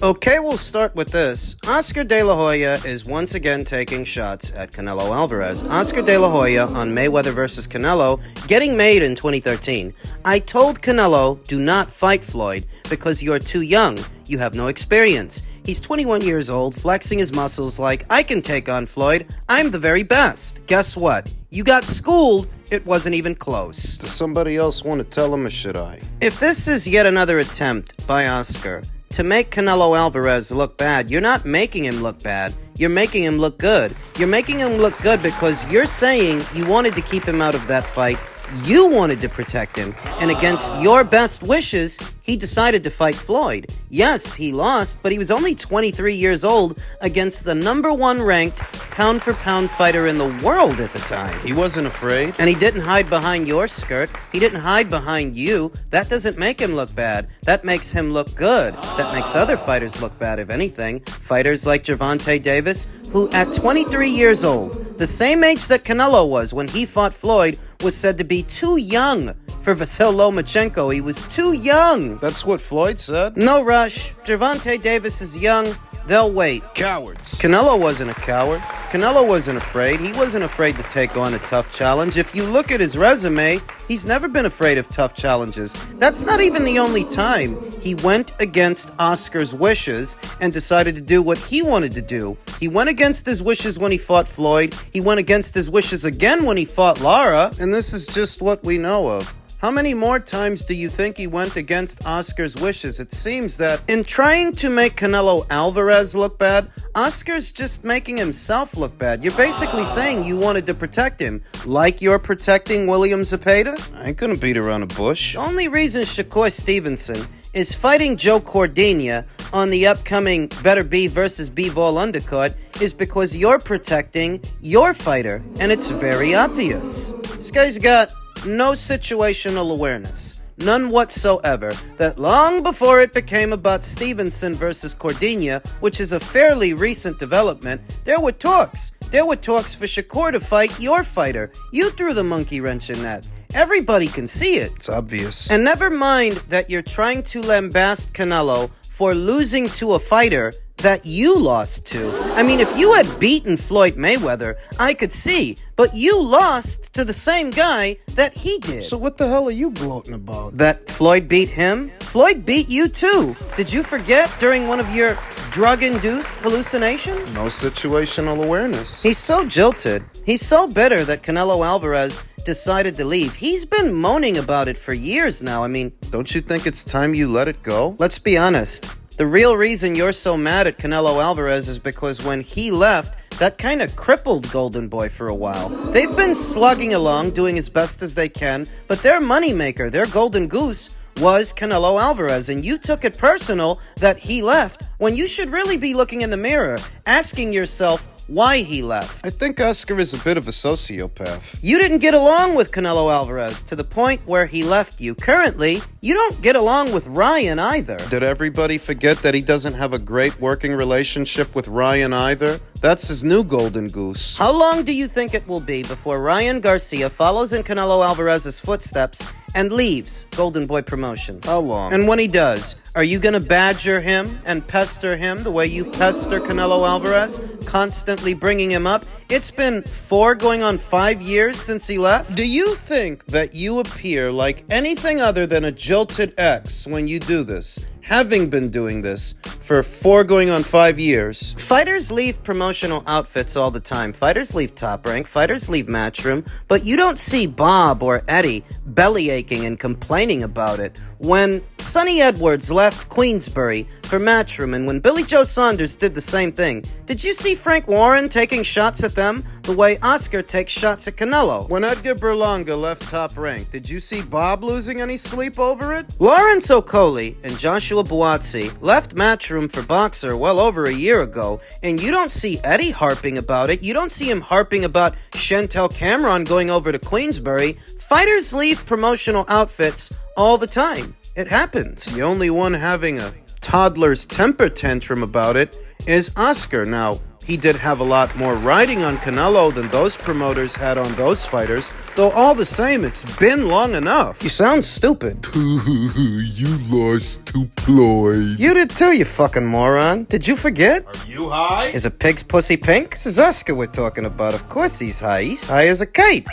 Okay, we'll start with this. Oscar De La Hoya is once again taking shots at Canelo Alvarez. Oscar De La Hoya on Mayweather vs. Canelo, getting made in 2013. I told Canelo, do not fight Floyd because you're too young. You have no experience. He's 21 years old, flexing his muscles like, I can take on Floyd. I'm the very best. Guess what? You got schooled. It wasn't even close. Does somebody else want to tell him, or should I? If this is yet another attempt by Oscar to make Canelo Alvarez look bad, you're not making him look bad. You're making him look good. You're making him look good because you're saying you wanted to keep him out of that fight. You wanted to protect him, and against your best wishes, he decided to fight Floyd. Yes, he lost, but he was only 23 years old against the #1 ranked pound-for-pound fighter in the world at the time. He wasn't afraid. And he didn't hide behind your skirt. He didn't hide behind you. That doesn't make him look bad. That makes him look good. That makes other fighters look bad, if anything. Fighters like Gervonta Davis, who at 23 years old, the same age that Canelo was when he fought Floyd, was said to be too young for Vasyl Lomachenko. He was too young. That's what Floyd said? No rush. Gervonta Davis is young. They'll wait. Cowards. Canelo wasn't a coward. Canelo wasn't afraid. He wasn't afraid to take on a tough challenge. If you look at his resume, he's never been afraid of tough challenges. That's not even the only time he went against Oscar's wishes and decided to do what he wanted to do. He went against his wishes when he fought Floyd. He went against his wishes again when he fought Lara. And this is just what we know of. How many more times do you think he went against Oscar's wishes? It seems that in trying to make Canelo Alvarez look bad, Oscar's just making himself look bad. You're basically saying you wanted to protect him, like you're protecting William Zepeda? I ain't gonna beat around the bush. The only reason Shakur Stevenson is fighting Joe Cordina on the upcoming Better Be vs. Bivol undercard is because you're protecting your fighter, and it's very obvious. This guy's got no situational awareness, none whatsoever, that long before it became about Stevenson versus Cordina, which is a fairly recent development, there were talks. There were talks for Shakur to fight your fighter. You threw the monkey wrench in that. Everybody can see it. It's obvious. And never mind that you're trying to lambast Canelo for losing to a fighter that you lost to. I mean, if you had beaten Floyd Mayweather, I could see, but you lost to the same guy that he did. So what the hell are you gloating about? That Floyd beat him? Floyd beat you too. Did you forget during one of your drug-induced hallucinations? No situational awareness. He's so jilted. He's so bitter that Canelo Alvarez decided to leave. He's been moaning about it for years now. I mean, don't you think it's time you let it go? Let's be honest. The real reason you're so mad at Canelo Alvarez is because when he left, that kind of crippled Golden Boy for a while. They've been slugging along, doing as best as they can, but their moneymaker, their golden goose, was Canelo Alvarez, and you took it personal that he left when you should really be looking in the mirror, asking yourself why he left. I think Oscar is a bit of a sociopath. You didn't get along with Canelo Alvarez to the point where he left you. Currently, you don't get along with Ryan either. Did everybody forget that he doesn't have a great working relationship with Ryan either? That's his new golden goose. How long do you think it will be before Ryan Garcia follows in Canelo Alvarez's footsteps and leaves Golden Boy Promotions? How long? And when he does, are you going to badger him and pester him the way you pester Canelo Alvarez, constantly bringing him up? It's been 4 going on 5 years since he left. Do you think that you appear like anything other than a jilted ex when you do this? Having been doing this for 4 going on 5 years. Fighters leave promotional outfits all the time. Fighters leave Top Rank. Fighters leave Matchroom. But you don't see Bob or Eddie belly aching and complaining about it. When Sonny Edwards left Queensbury for Matchroom and when Billy Joe Saunders did the same thing, did you see Frank Warren taking shots at them the way Oscar takes shots at Canelo? When Edgar Berlanga left Top Rank, did you see Bob losing any sleep over it? Lawrence Okoli and Joshua Buatsi left Matchroom for Boxer well over a year ago, and you don't see Eddie harping about it. You don't see him harping about Chantel Cameron going over to Queensbury. Fighters leave promotional outfits all the time. It happens. The only one having a toddler's temper tantrum about it is Oscar. Now, He did have a lot more riding on Canelo than those promoters had on those fighters, though all the same, it's been long enough. You sound stupid. You lost to Floyd. You did too, you fucking moron. Did you forget? Are you high? Is a pig's pussy pink? This is Oscar we're talking about. Of course he's high. He's high as a kite.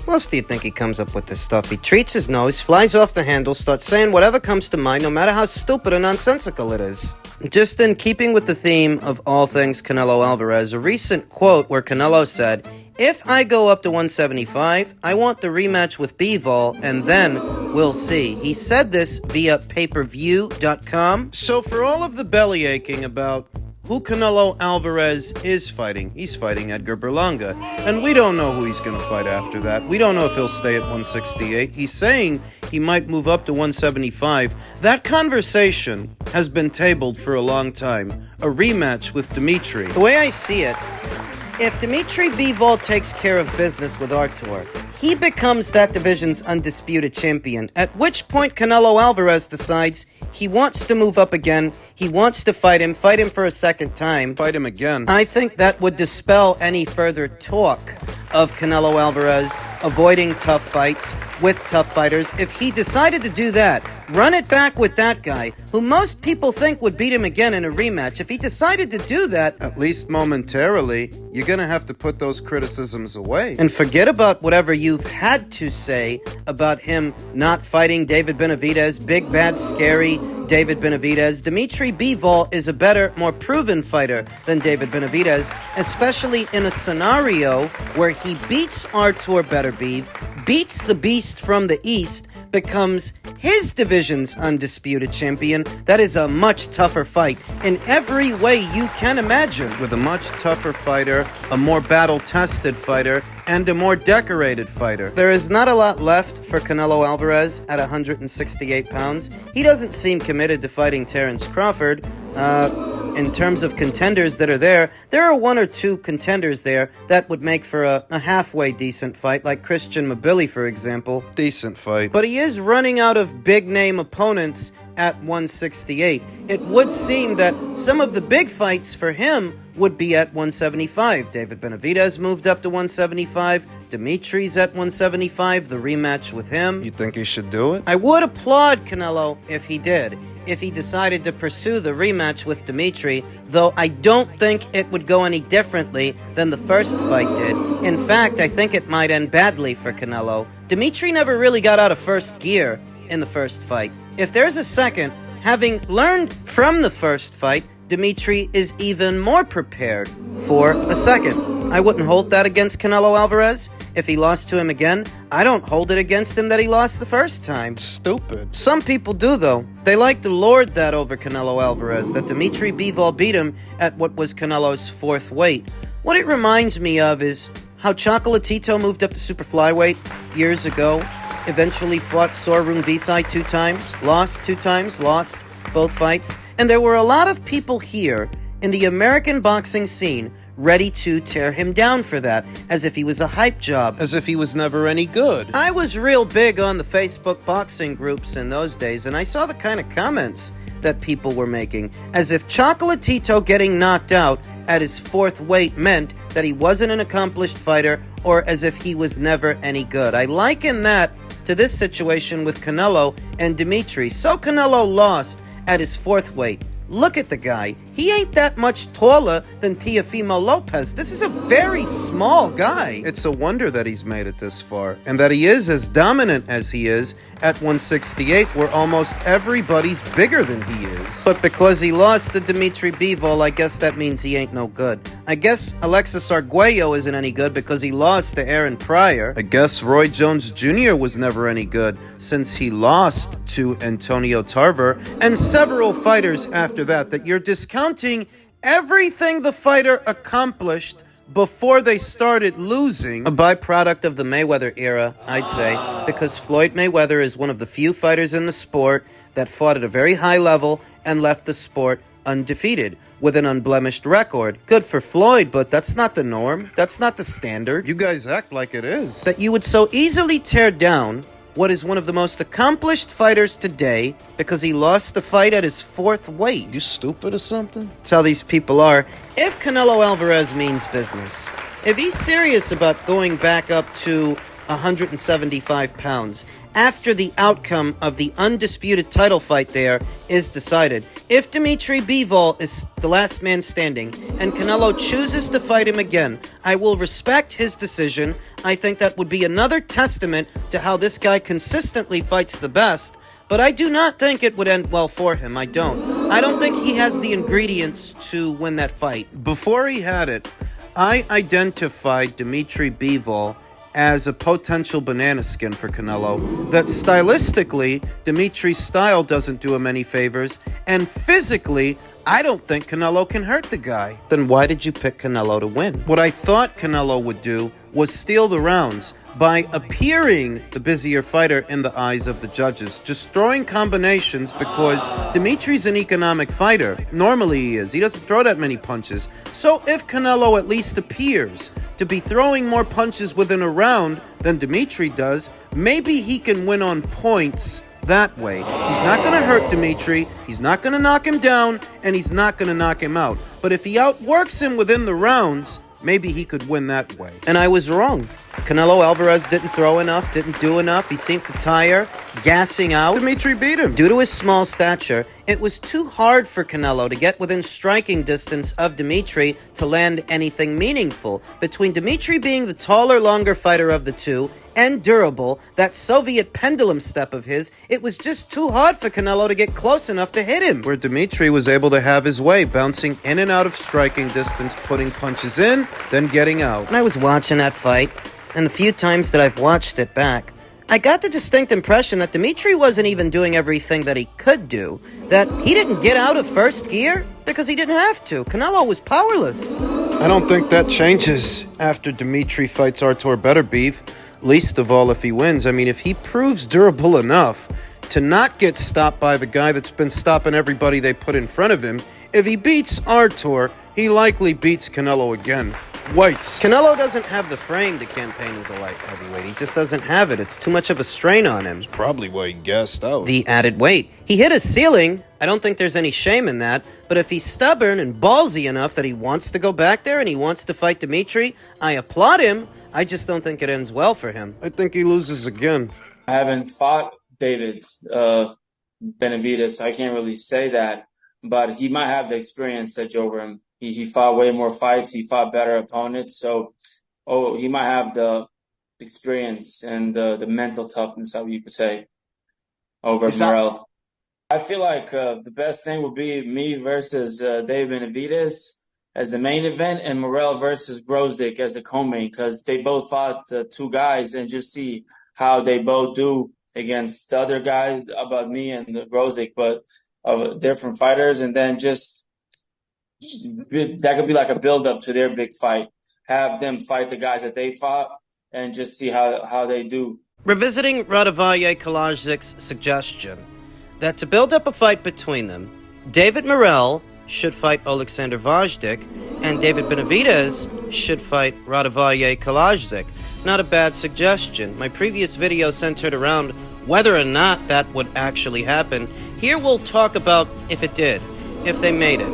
What else do you think he comes up with this stuff? He treats his nose, flies off the handle, starts saying whatever comes to mind, no matter how stupid or nonsensical it is. Just in keeping with the theme of all things Canelo Alvarez, a recent quote where Canelo said, "If I go up to 175, I want the rematch with Bivol, and then we'll see." He said this via pay-per-view.com. So for all of the belly aching about who Canelo Alvarez is fighting, he's fighting Edgar Berlanga. And we don't know who he's going to fight after that. We don't know if he'll stay at 168. He's saying he might move up to 175. That conversation has been tabled for a long time. A rematch with Dimitri. The way I see it, if Dimitri Bivol takes care of business with Artur, he becomes that division's undisputed champion, at which point Canelo Alvarez decides he wants to move up again, he wants to fight him for a second time. Fight him again. I think that would dispel any further talk of Canelo Alvarez avoiding tough fights with tough fighters. If he decided to do that, run it back with that guy, who most people think would beat him again in a rematch. If he decided to do that, At least momentarily, you're going to have to put those criticisms away. and forget about whatever you've had to say about him not fighting David Benavidez, big, bad, scary David Benavidez. Dimitri Bivol is a better, more proven fighter than David Benavidez, especially in a scenario where he beats Artur Beterbiev, beats the beast from the East, becomes his division's undisputed champion. That is a much tougher fight in every way you can imagine. With a much tougher fighter, a more battle-tested fighter, and a more decorated fighter. There is not a lot left for Canelo Alvarez at 168 pounds. He doesn't seem committed to fighting Terence Crawford. In terms of contenders that are there are one or two contenders there that would make for a halfway decent fight, like Christian Mabili, for example. Decent fight. But he is running out of big-name opponents at 168. It would seem that some of the big fights for him would be at 175. David Benavidez moved up to 175. Dimitri's at 175. The rematch with him. You think he should do it? I would applaud Canelo if he did, if he decided to pursue the rematch with Dimitri, though I don't think it would go any differently than the first fight did. In fact, I think it might end badly for Canelo. Dimitri never really got out of first gear in the first fight. If there's a second, having learned from the first fight, Dimitri is even more prepared for a second. I wouldn't hold that against Canelo Alvarez. If he lost to him again, I don't hold it against him that he lost the first time. Stupid. Some people do, though. They like to lord that over Canelo Alvarez, that Dimitri Bivol beat him at what was Canelo's fourth weight. What it reminds me of is how Chocolatito moved up to super flyweight years ago, eventually fought Sorun Visai 2 times, lost 2 times, lost both fights, and there were a lot of people here in the American boxing scene ready to tear him down for that, as if he was a hype job. As if he was never any good. I was real big on the Facebook boxing groups in those days, and I saw the kind of comments that people were making, as if Chocolatito getting knocked out at his fourth weight meant that he wasn't an accomplished fighter, or as if he was never any good. I liken that to this situation with Canelo and Dimitri. So Canelo lost at his fourth weight. Look at the guy. He ain't that much taller than Teofimo Lopez. This is a very small guy. It's a wonder that he's made it this far, and that he is as dominant as he is at 168, where almost everybody's bigger than he is. But because he lost to Dimitri Bivol, I guess that means he ain't no good. I guess Alexis Arguello isn't any good because he lost to Aaron Pryor. I guess Roy Jones Jr. was never any good since he lost to Antonio Tarver, and several fighters after that you're discounting everything the fighter accomplished before they started losing. A byproduct of the Mayweather era, I'd say, because Floyd Mayweather is one of the few fighters in the sport that fought at a very high level and left the sport undefeated with an unblemished record. Good for Floyd, but that's not the norm. That's not the standard. You guys act like it is. That you would so easily tear down what is one of the most accomplished fighters today because he lost the fight at his 4th weight. You stupid or something? That's how these people are. If Canelo Alvarez means business, if he's serious about going back up to 175 pounds after the outcome of the undisputed title fight there is decided, if Dimitri Bivol is the last man standing and Canelo chooses to fight him again, I will respect his decision. I think that would be another testament to how this guy consistently fights the best, but I do not think it would end well for him. I don't think he has the ingredients to win that fight. Before he had it, I identified Dimitri Bivol as a potential banana skin for Canelo, that stylistically, Dimitri's style doesn't do him any favors, and physically, I don't think Canelo can hurt the guy. Then why did you pick Canelo to win? What I thought Canelo would do was steal the rounds by appearing the busier fighter in the eyes of the judges, just throwing combinations because Dimitri's an economic fighter. Normally he is. He doesn't throw that many punches. So if Canelo at least appears to be throwing more punches within a round than Dimitri does, maybe he can win on points that way. He's not going to hurt Dimitri, he's not going to knock him down, and he's not going to knock him out. But if he outworks him within the rounds, maybe he could win that way. And I was wrong. Canelo Alvarez didn't throw enough, didn't do enough. He seemed to tire, gassing out. Dimitri beat him. Due to his small stature, it was too hard for Canelo to get within striking distance of Dimitri to land anything meaningful. Between Dimitri being the taller, longer fighter of the two, and durable, that Soviet pendulum step of his, it was just too hard for Canelo to get close enough to hit him. Where Dimitri was able to have his way, bouncing in and out of striking distance, putting punches in, then getting out. When I was watching that fight, and the few times that I've watched it back, I got the distinct impression that Dimitri wasn't even doing everything that he could do, that he didn't get out of first gear because he didn't have to. Canelo was powerless. I don't think that changes after Dimitri fights Artur Beterbiev, least of all if he wins. I mean, if he proves durable enough to not get stopped by the guy that's been stopping everybody they put in front of him, if he beats Artur, he likely beats Canelo again. Weiss. Canelo doesn't have the frame to campaign as a light heavyweight. He just doesn't have it. It's too much of a strain on him. Probably why he gassed out. The added weight. He hit his ceiling. I don't think there's any shame in that. But if he's stubborn and ballsy enough that he wants to go back there and he wants to fight Dimitri, I applaud him. I just don't think it ends well for him. I think he loses again. I haven't fought David Benavidez, so I can't really say that. But he might have the experience edge over him. He fought way more fights. He fought better opponents. So, he might have the experience and the mental toughness, how you could say, over Morrell. I feel like the best thing would be me versus David Benavidez as the main event and Morrell versus Grosdick as the co-main, because they both fought the two guys, and just see how they both do against the other guys, about me and the Grosdick, but different fighters, and then that could be like a build-up to their big fight. Have them fight the guys that they fought and just see how they do. Revisiting Kaladjic's suggestion that to build up a fight between them, David Morrell should fight Alexander Vajdik, and David Benavidez should fight Kaladjic. Not a bad suggestion. My previous video centered around whether or not that would actually happen. Here we'll talk about if it did, if they made it.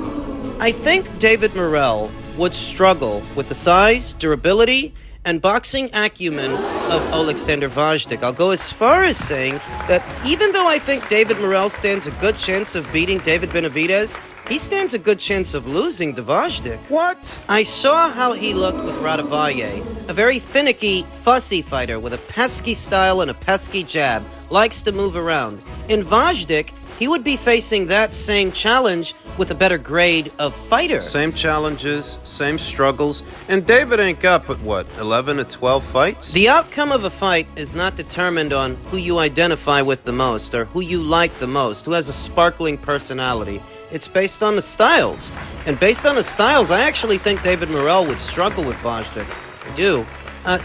I think David Morrell would struggle with the size, durability, and boxing acumen of Alexander Vajdik. I'll go as far as saying that even though I think David Morrell stands a good chance of beating David Benavidez, he stands a good chance of losing to Vajdik. What? I saw how he looked with Radavalle, a very finicky, fussy fighter with a pesky style and a pesky jab, likes to move around. In Vajdik, he would be facing that same challenge with a better grade of fighter. Same challenges, same struggles, and David ain't got but what, 11 to 12 fights? The outcome of a fight is not determined on who you identify with the most or who you like the most, who has a sparkling personality. It's based on the styles. And based on the styles, I actually think David Morrell would struggle with Vajdik. I do.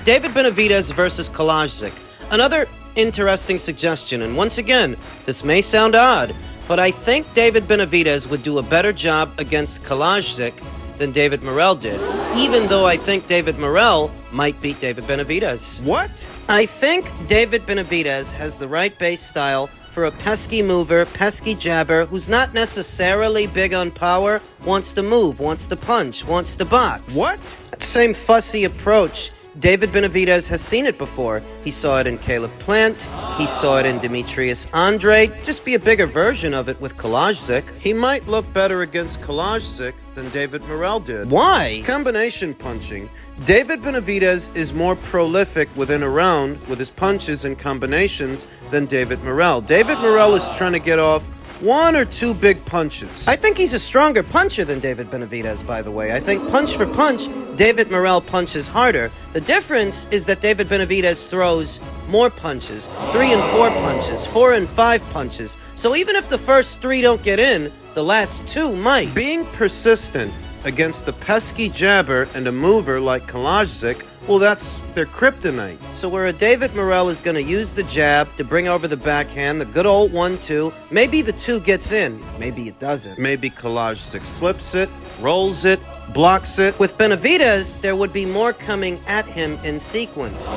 David Benavidez versus Kaladjic. Another interesting suggestion, and once again, this may sound odd, but I think David Benavidez would do a better job against Kaladjic than David Morrell did, even though I think David Morrell might beat David Benavidez. What? I think David Benavidez has the right base style for a pesky mover, pesky jabber, who's not necessarily big on power, wants to move, wants to punch, wants to box. What? That same fussy approach, David Benavidez has seen it before. He saw it in Caleb Plant. He saw it in Demetrius Andre. Just be a bigger version of it with Kaladjic. He might look better against Kaladjic than David Morrell did. Why? Combination punching. David Benavidez is more prolific within a round with his punches and combinations than David Morrell. David Morrell is trying to get off one or two big punches. I think he's a stronger puncher than David Benavidez, by the way. I think punch for punch, David Morrell punches harder. The difference is that David Benavidez throws more punches, 3 and 4 punches, 4 and 5 punches. So even if the first 3 don't get in, the last 2 might. Being persistent against a pesky jabber and a mover like Kaladjic, well, that's their kryptonite. So where a David Morrell is going to use the jab to bring over the backhand, the good old 1-2, maybe the 2 gets in, maybe it doesn't. Maybe Kaladjic slips it, rolls it, blocks it. With Benavidez, there would be more coming at him in sequence. 2,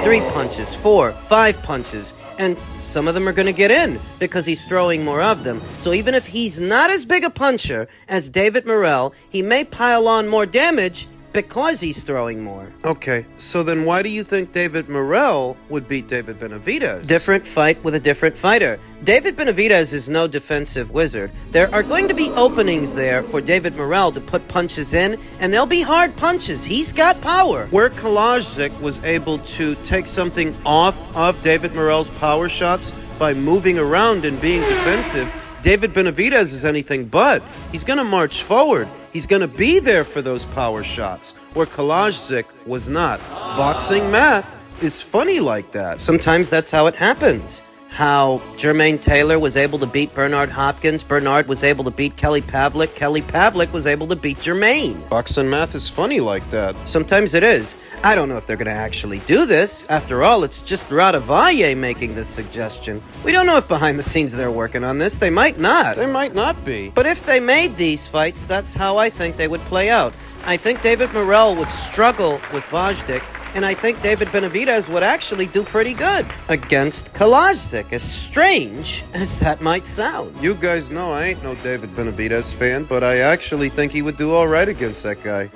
3 punches, 4, 5 punches, and some of them are going to get in because he's throwing more of them. So even if he's not as big a puncher as David Morrell, he may pile on more damage because he's throwing more. Okay, so then why do you think David Morrell would beat David Benavidez? Different fight with a different fighter. David Benavidez is no defensive wizard. There are going to be openings there for David Morrell to put punches in, and they'll be hard punches. He's got power. Where Kaladjic was able to take something off of David Morrell's power shots by moving around and being defensive, David Benavidez is anything but. He's going to march forward. He's going to be there for those power shots, where Kaladjic was not. Boxing math is funny like that. Sometimes that's how it happens. How Jermaine Taylor was able to beat Bernard Hopkins, Bernard was able to beat Kelly Pavlik, Kelly Pavlik was able to beat Jermaine. Boxing math is funny like that. Sometimes it is. I don't know if they're going to actually do this. After all, it's just Radavalle making this suggestion. We don't know if behind the scenes they're working on this. They might not. They might not be. But if they made these fights, that's how I think they would play out. I think David Morrell would struggle with Vajdic, and I think David Benavidez would actually do pretty good against Kaladjic, as strange as that might sound. You guys know I ain't no David Benavidez fan, but I actually think he would do all right against that guy.